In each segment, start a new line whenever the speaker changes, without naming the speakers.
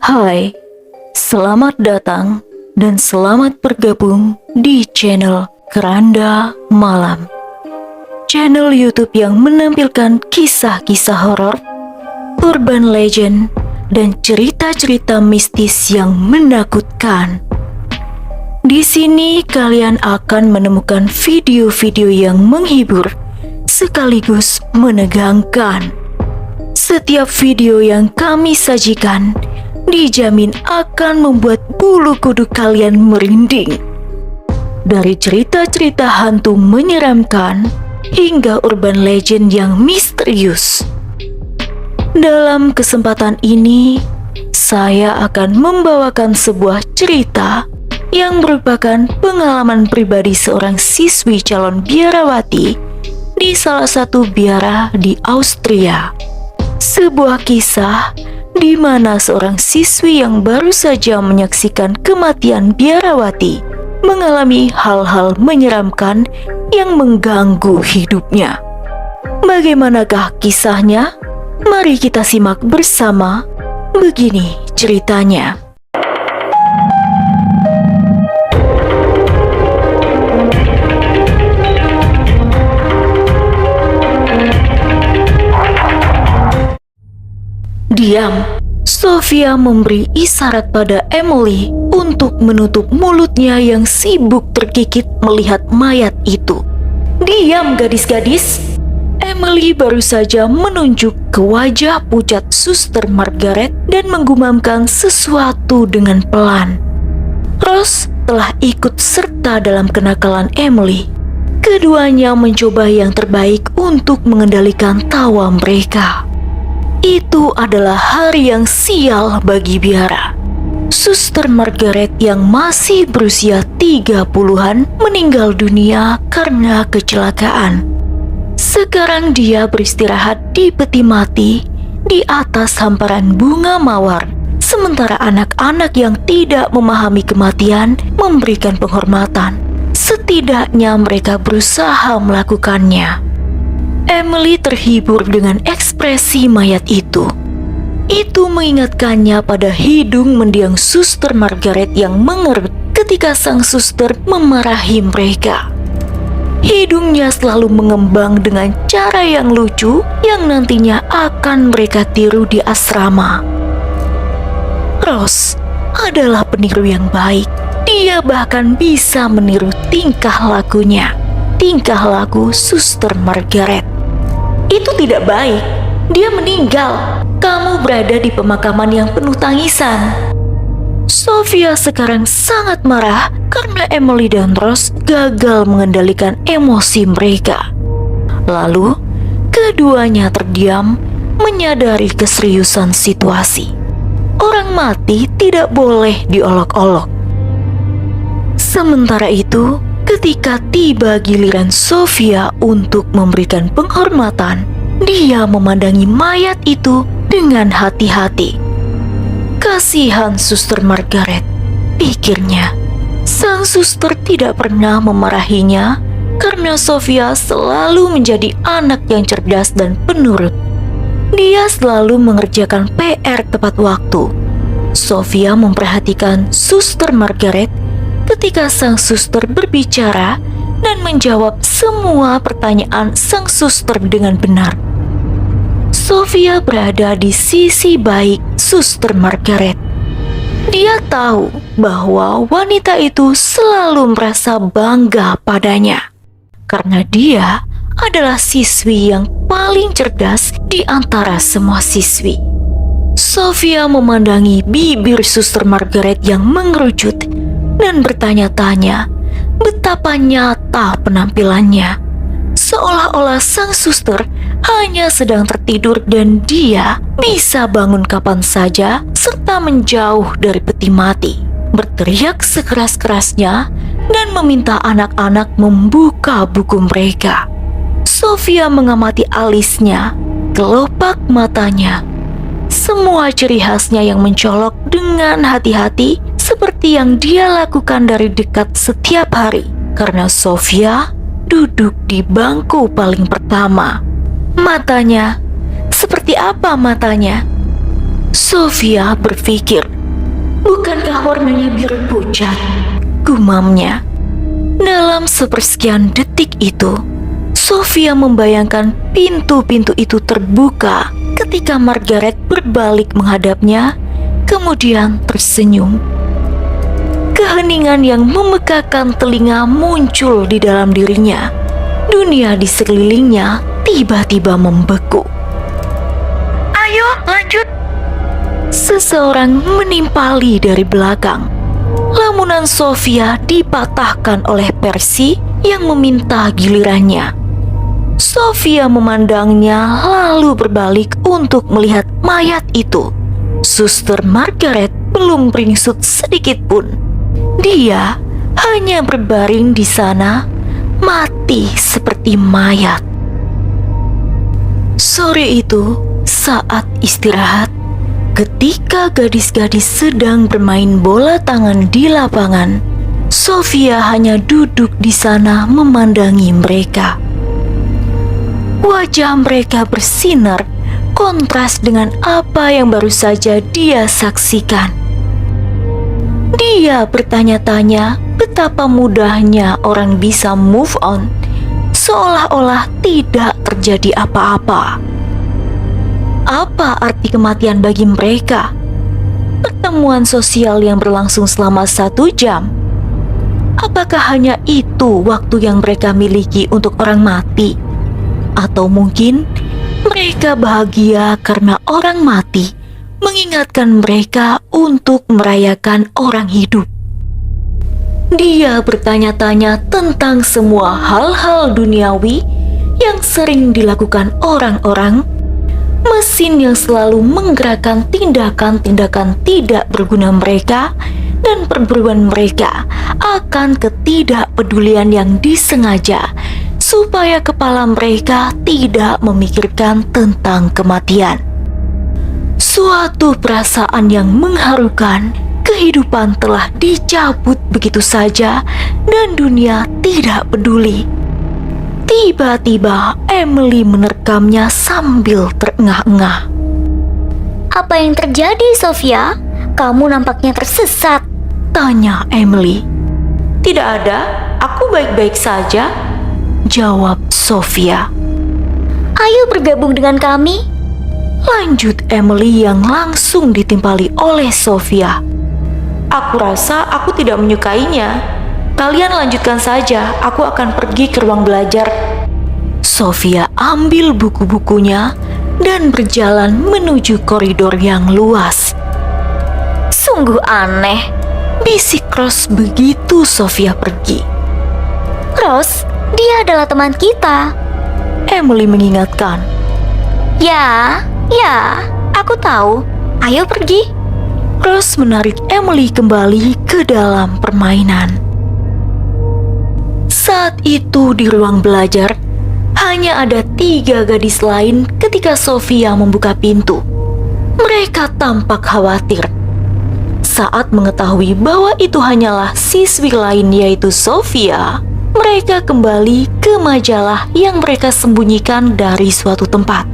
Hai, selamat datang dan selamat bergabung di channel Keranda Malam. Channel YouTube yang menampilkan kisah-kisah horor, urban legend, dan cerita-cerita mistis yang menakutkan. Di sini kalian akan menemukan video-video yang menghibur sekaligus menegangkan. Setiap video yang kami sajikan dijamin akan membuat bulu kuduk kalian merinding. Dari cerita-cerita hantu menyeramkan hingga urban legend yang misterius. Dalam kesempatan ini, saya akan membawakan sebuah cerita yang merupakan pengalaman pribadi seorang siswi calon biarawati di salah satu biara di Austria. Sebuah kisah di mana seorang siswi yang baru saja menyaksikan kematian biarawati mengalami hal-hal menyeramkan yang mengganggu hidupnya. Bagaimanakah kisahnya? Mari kita simak bersama. Begini ceritanya. Diam. Sofia memberi isyarat pada Emily untuk menutup mulutnya yang sibuk terkikit melihat mayat itu. Diam gadis-gadis. Emily baru saja menunjuk ke wajah pucat Suster Margaret dan menggumamkan sesuatu dengan pelan. Rose telah ikut serta dalam kenakalan Emily. Keduanya mencoba yang terbaik untuk mengendalikan tawa mereka. Itu adalah hari yang sial bagi biara. Suster Margaret yang masih berusia 30-an meninggal dunia karena kecelakaan. Sekarang dia beristirahat di peti mati di atas hamparan bunga mawar, sementara anak-anak yang tidak memahami kematian memberikan penghormatan. Setidaknya mereka berusaha melakukannya. Emily terhibur dengan ekspresi mayat itu. Itu mengingatkannya pada hidung mendiang Suster Margaret yang mengerut ketika sang suster memarahi mereka. Hidungnya selalu mengembang dengan cara yang lucu yang nantinya akan mereka tiru di asrama. Rose adalah peniru yang baik. Dia bahkan bisa meniru tingkah lakunya. Tingkah laku Suster Margaret. Itu tidak baik. Dia meninggal. Kamu berada di pemakaman yang penuh tangisan. Sofia sekarang sangat marah karena Emily dan Rose gagal mengendalikan emosi mereka. Lalu, keduanya terdiam menyadari keseriusan situasi. Orang mati tidak boleh diolok-olok. Sementara itu, ketika tiba giliran Sofia untuk memberikan penghormatan, dia memandangi mayat itu dengan hati-hati. Kasihan Suster Margaret, pikirnya. Sang suster tidak pernah memarahinya karena Sofia selalu menjadi anak yang cerdas dan penurut. Dia selalu mengerjakan PR tepat waktu. Sofia memperhatikan Suster Margaret ketika sang suster berbicara dan menjawab semua pertanyaan sang suster dengan benar. Sofia berada di sisi baik Suster Margaret. Dia tahu bahwa wanita itu selalu merasa bangga padanya karena dia adalah siswi yang paling cerdas di antara semua siswi. Sofia memandangi bibir Suster Margaret yang mengerucut dan bertanya-tanya betapa nyata penampilannya. Seolah-olah sang suster hanya sedang tertidur dan dia bisa bangun kapan saja serta menjauh dari peti mati, berteriak sekeras-kerasnya dan meminta anak-anak membuka buku mereka. Sofia mengamati alisnya, kelopak matanya, semua ciri khasnya yang mencolok dengan hati-hati seperti yang dia lakukan dari dekat setiap hari karena Sofia duduk di bangku paling pertama. Matanya, seperti apa matanya? Sofia berpikir, bukankah warnanya biru pucat? Gumamnya. Dalam sepersekian detik itu, Sofia membayangkan pintu-pintu itu terbuka ketika Margaret berbalik menghadapnya, kemudian tersenyum. Keheningan yang memekakan telinga muncul di dalam dirinya. Dunia di sekelilingnya tiba-tiba membeku. "Ayo, lanjut!" Seseorang menimpali dari belakang. Lamunan Sofia dipatahkan oleh Percy yang meminta gilirannya. Sofia memandangnya lalu berbalik untuk melihat mayat itu. Suster Margaret belum beringsut sedikit pun. Dia hanya berbaring di sana, mati seperti mayat. Sore itu, saat istirahat, ketika gadis-gadis sedang bermain bola tangan di lapangan, Sofia hanya duduk di sana memandangi mereka. Wajah mereka bersinar, kontras dengan apa yang baru saja dia saksikan. Dia bertanya-tanya betapa mudahnya orang bisa move on, seolah-olah tidak terjadi apa-apa. Apa arti kematian bagi mereka? Pertemuan sosial yang berlangsung selama 1 jam? Apakah hanya itu waktu yang mereka miliki untuk orang mati? Atau mungkin mereka bahagia karena orang mati mengingatkan mereka untuk merayakan orang hidup. Dia bertanya-tanya tentang semua hal-hal duniawi yang sering dilakukan orang-orang, mesin yang selalu menggerakkan tindakan-tindakan tidak berguna mereka, dan perburuan mereka akan ketidakpedulian yang disengaja supaya kepala mereka tidak memikirkan tentang kematian. Suatu perasaan yang mengharukan, kehidupan telah dicabut begitu saja dan dunia tidak peduli. Tiba-tiba Emily menerkamnya sambil terengah-engah.
"Apa yang terjadi, Sofia? Kamu nampaknya tersesat,"
tanya Emily. "Tidak ada, aku baik-baik saja," jawab Sofia.
"Ayo bergabung dengan kami,"
lanjut Emily yang langsung ditimpali oleh Sofia. "Aku rasa aku tidak menyukainya. Kalian lanjutkan saja, aku akan pergi ke ruang belajar." Sofia ambil buku-bukunya dan berjalan menuju koridor yang luas.
"Sungguh aneh,"
bisik Rose begitu Sofia pergi.
"Rose, dia adalah teman kita."
Emily mengingatkan.
Ya, aku tahu. Ayo pergi."
Rose menarik Emily kembali ke dalam permainan. Saat itu di ruang belajar, hanya ada 3 gadis lain ketika Sofia membuka pintu. Mereka tampak khawatir. Saat mengetahui bahwa itu hanyalah siswi lain yaitu Sofia, mereka kembali ke majalah yang mereka sembunyikan dari suatu tempat.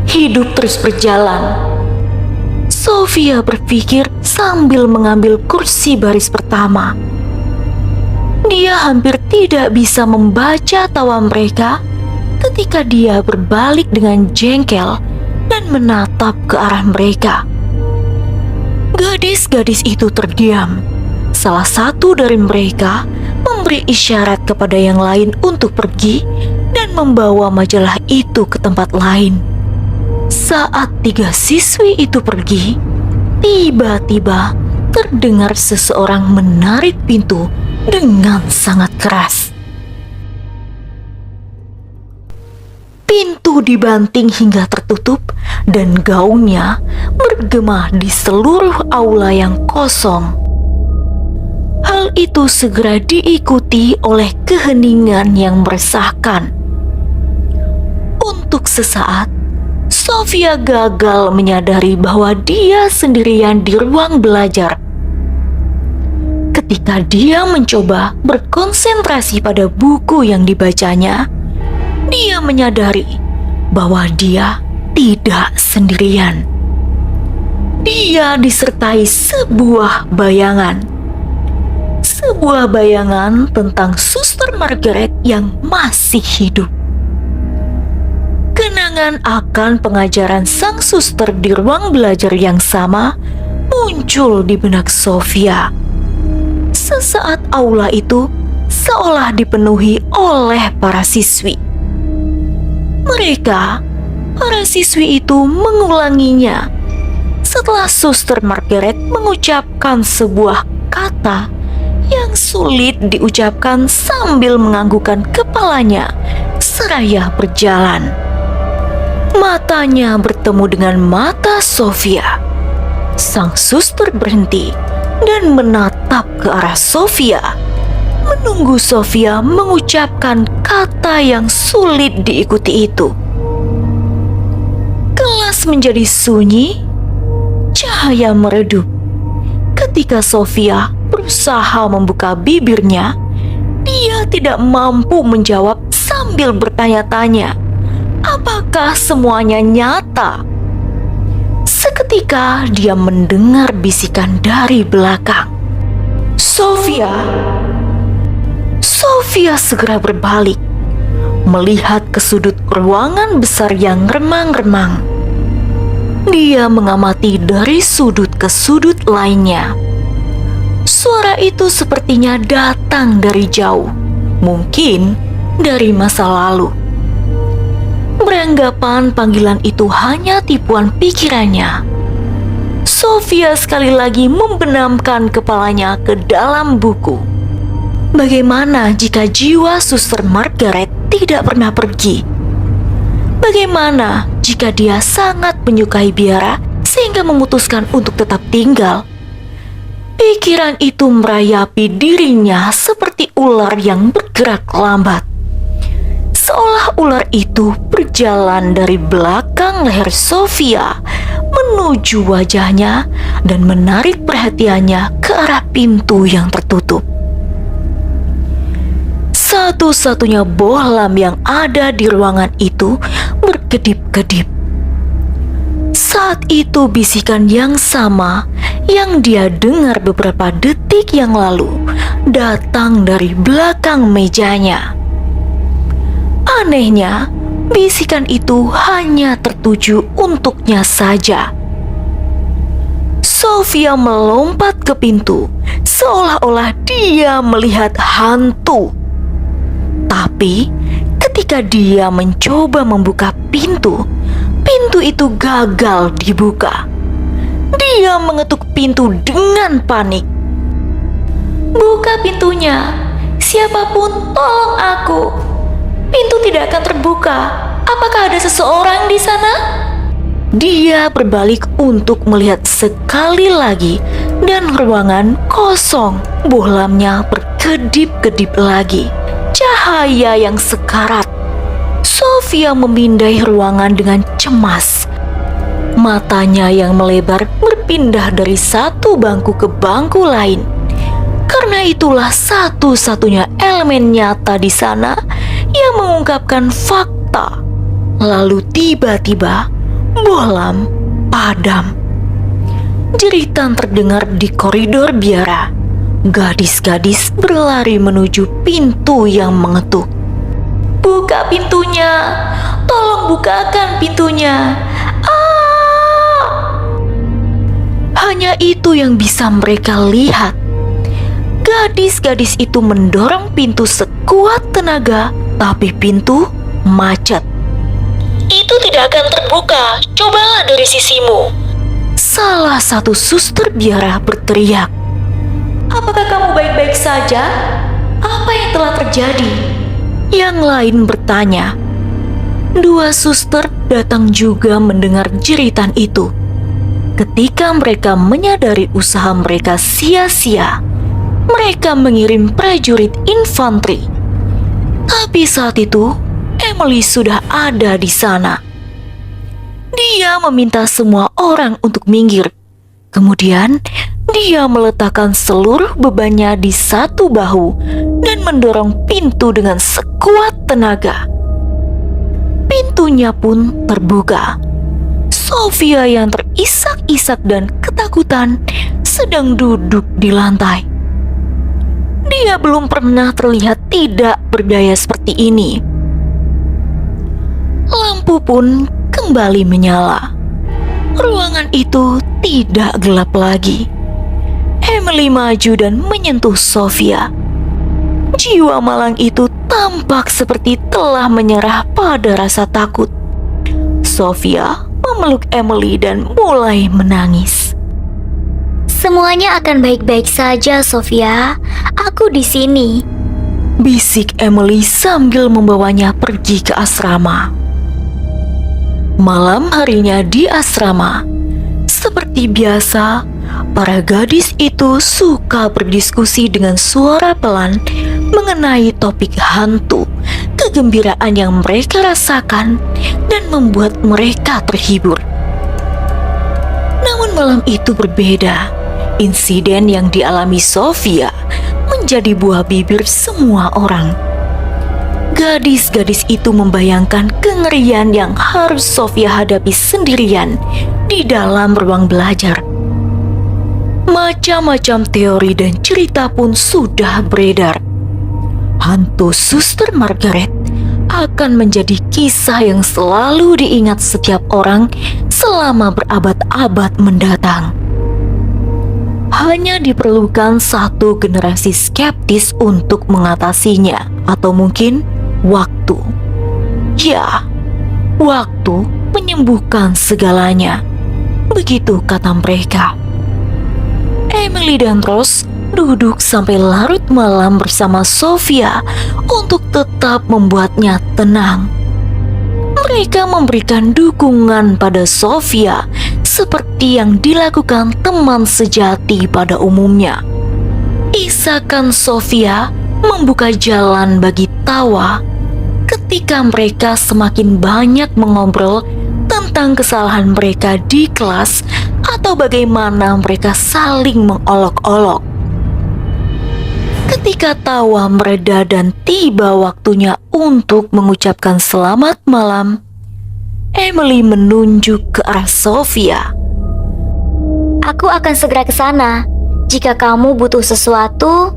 Hidup terus berjalan. Sofia berpikir sambil mengambil kursi baris pertama. Dia hampir tidak bisa membaca tawa mereka ketika dia berbalik dengan jengkel dan menatap ke arah mereka. Gadis-gadis itu terdiam. Salah satu dari mereka memberi isyarat kepada yang lain untuk pergi dan membawa majalah itu ke tempat lain. Saat 3 siswi itu pergi, tiba-tiba terdengar seseorang menarik pintu dengan sangat keras. Pintu dibanting hingga tertutup dan gaungnya bergema di seluruh aula yang kosong. Hal itu segera diikuti oleh keheningan yang meresahkan. Untuk sesaat, Sofia gagal menyadari bahwa dia sendirian di ruang belajar. Ketika dia mencoba berkonsentrasi pada buku yang dibacanya, dia menyadari bahwa dia tidak sendirian. dia disertai sebuah bayangan. Sebuah bayangan tentang Suster Margaret yang masih hidup. Kenangan akan pengajaran sang suster di ruang belajar yang sama muncul di benak Sofia. Sesaat aula itu seolah dipenuhi oleh para siswi. Mereka, para siswi itu mengulanginya setelah Suster Margaret mengucapkan sebuah kata yang sulit diucapkan sambil menganggukkan kepalanya seraya berjalan. Matanya bertemu dengan mata Sofia. Sang suster berhenti dan menatap ke arah Sofia, menunggu Sofia mengucapkan kata yang sulit diikuti itu. Kelas menjadi sunyi, cahaya meredup. Ketika Sofia berusaha membuka bibirnya, dia tidak mampu menjawab sambil bertanya-tanya, apakah semuanya nyata? Seketika dia mendengar bisikan dari belakang. Sofia! Sofia segera berbalik, melihat ke sudut ruangan besar yang remang-remang. Dia mengamati dari sudut ke sudut lainnya. Suara itu sepertinya datang dari jauh, mungkin dari masa lalu. Beranggapan panggilan itu hanya tipuan pikirannya, Sofia sekali lagi membenamkan kepalanya ke dalam buku. Bagaimana jika jiwa Suster Margaret tidak pernah pergi? Bagaimana jika dia sangat menyukai biara sehingga memutuskan untuk tetap tinggal? Pikiran itu merayapi dirinya seperti ular yang bergerak lambat. Seolah ular itu berjalan dari belakang leher Sofia menuju wajahnya dan menarik perhatiannya ke arah pintu yang tertutup. Satu-satunya bohlam yang ada di ruangan itu berkedip-kedip. Saat itu bisikan yang sama yang dia dengar beberapa detik yang lalu datang dari belakang mejanya. Anehnya, bisikan itu hanya tertuju untuknya saja. Sofia melompat ke pintu, seolah-olah dia melihat hantu. Tapi, ketika dia mencoba membuka pintu, pintu itu gagal dibuka. Dia mengetuk pintu dengan panik. "Buka pintunya, siapapun tolong aku. Pintu tidak akan terbuka. Apakah ada seseorang di sana?" Dia berbalik untuk melihat sekali lagi dan ruangan kosong. Bohlamnya berkedip-kedip lagi. Cahaya yang sekarat. Sofia memindai ruangan dengan cemas. Matanya yang melebar berpindah dari satu bangku ke bangku lain. Karena itulah satu-satunya elemen nyata di sana yang mengungkapkan fakta. Lalu tiba-tiba bohlam padam. Jeritan terdengar di koridor biara. Gadis-gadis berlari menuju pintu yang mengetuk. "Buka pintunya! Tolong bukakan pintunya! Ah!" Hanya itu yang bisa mereka lihat. Gadis-gadis itu mendorong pintu sekuat tenaga, tapi pintu macet. "Itu tidak akan terbuka. Cobalah dari sisimu." Salah satu suster biara berteriak. "Apakah kamu baik-baik saja? Apa yang telah terjadi?" Yang lain bertanya. Dua suster datang juga mendengar jeritan itu. Ketika mereka menyadari usaha mereka sia-sia, mereka mengirim prajurit infanteri. Tapi saat itu, Emily sudah ada di sana. Dia meminta semua orang untuk minggir. Kemudian, dia meletakkan seluruh bebannya di satu bahu dan mendorong pintu dengan sekuat tenaga. Pintunya pun terbuka. Sofia yang terisak-isak dan ketakutan sedang duduk di lantai. Dia belum pernah terlihat tidak berdaya seperti ini. Lampu pun kembali menyala. Ruangan itu tidak gelap lagi. Emily maju dan menyentuh Sofia. Jiwa malang itu tampak seperti telah menyerah pada rasa takut. Sofia memeluk Emily dan mulai menangis.
Semuanya akan baik-baik saja, Sofia. Aku di sini.
Bisik Emily sambil membawanya pergi ke asrama. Malam harinya di asrama, seperti biasa, para gadis itu suka berdiskusi dengan suara pelan mengenai topik hantu, kegembiraan yang mereka rasakan, dan membuat mereka terhibur. Namun malam itu berbeda. Insiden yang dialami Sofia menjadi buah bibir semua orang. Gadis-gadis itu membayangkan kengerian yang harus Sofia hadapi sendirian di dalam ruang belajar. Macam-macam teori dan cerita pun sudah beredar. Hantu Suster Margaret akan menjadi kisah yang selalu diingat setiap orang selama berabad-abad mendatang. Hanya diperlukan satu generasi skeptis untuk mengatasinya, atau mungkin waktu. Ya, waktu menyembuhkan segalanya. Begitu kata mereka. Emily dan Rose duduk sampai larut malam bersama Sofia untuk tetap membuatnya tenang. Mereka memberikan dukungan pada Sofia seperti yang dilakukan teman sejati pada umumnya. Isakan Sofia membuka jalan bagi tawa ketika mereka semakin banyak mengobrol tentang kesalahan mereka di kelas atau bagaimana mereka saling mengolok-olok. Ketika tawa mereda dan tiba waktunya untuk mengucapkan selamat malam, Emily menunjuk ke arah Sofia.
Aku akan segera ke sana. Jika kamu butuh sesuatu,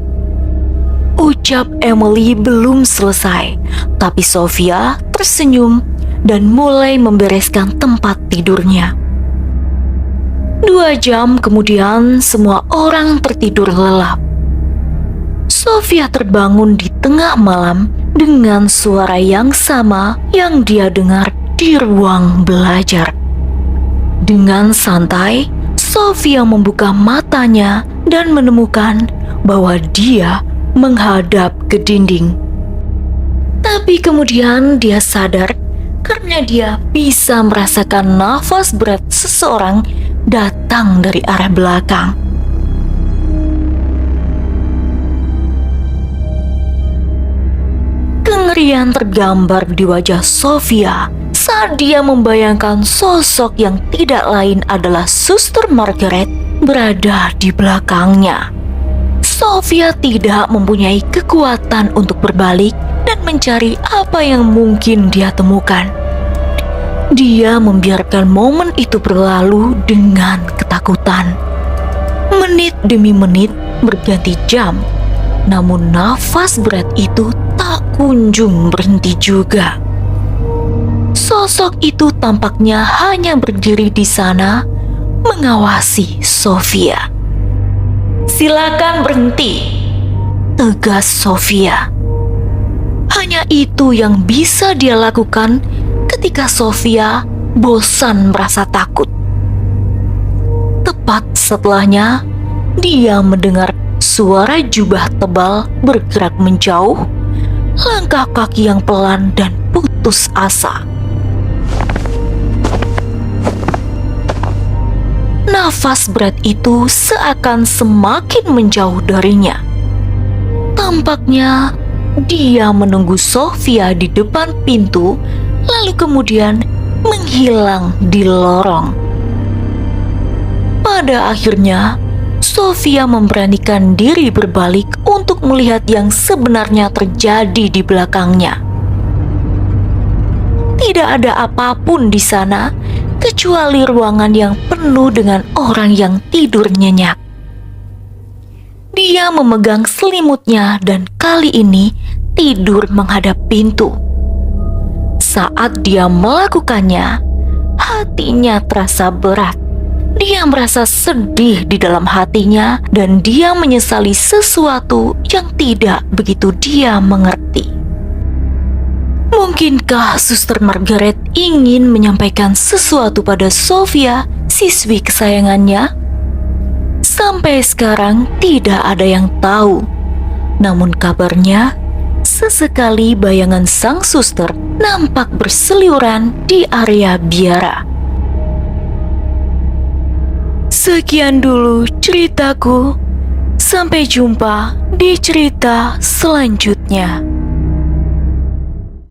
ucap Emily belum selesai, tapi Sofia tersenyum dan mulai membereskan tempat tidurnya. 2 jam kemudian semua orang tertidur lelap. Sofia terbangun di tengah malam dengan suara yang sama yang dia dengar di ruang belajar. Dengan santai, Sofia membuka matanya dan menemukan bahwa dia menghadap ke dinding. Tapi kemudian dia sadar karena dia bisa merasakan nafas berat seseorang datang dari arah belakang. Kengerian tergambar di wajah Sofia saat dia membayangkan sosok yang tidak lain adalah Suster Margaret berada di belakangnya. Sofia tidak mempunyai kekuatan untuk berbalik dan mencari apa yang mungkin dia temukan. Dia membiarkan momen itu berlalu dengan ketakutan. Menit demi menit berganti jam, namun nafas berat itu tak kunjung berhenti juga. Sosok itu tampaknya hanya berdiri di sana, mengawasi Sofia. "Silakan berhenti," tegas Sofia. Hanya itu yang bisa dia lakukan ketika Sofia bosan merasa takut. Tepat setelahnya, dia mendengar suara jubah tebal bergerak menjauh, langkah kaki yang pelan dan putus asa. Nafas berat itu seakan semakin menjauh darinya. Tampaknya dia menunggu Sofia di depan pintu, lalu kemudian menghilang di lorong. Pada akhirnya, Sofia memberanikan diri berbalik untuk melihat yang sebenarnya terjadi di belakangnya. Tidak ada apapun di sana kecuali ruangan yang penuh dengan orang yang tidur nyenyak. Dia memegang selimutnya dan kali ini tidur menghadap pintu. Saat dia melakukannya, hatinya terasa berat. Dia merasa sedih di dalam hatinya dan dia menyesali sesuatu yang tidak begitu dia mengerti. Mungkinkah Suster Margaret ingin menyampaikan sesuatu pada Sofia, siswi kesayangannya? Sampai sekarang tidak ada yang tahu. Namun kabarnya, sesekali bayangan sang suster nampak berseliweran di area biara. Sekian dulu ceritaku. Sampai jumpa di cerita selanjutnya.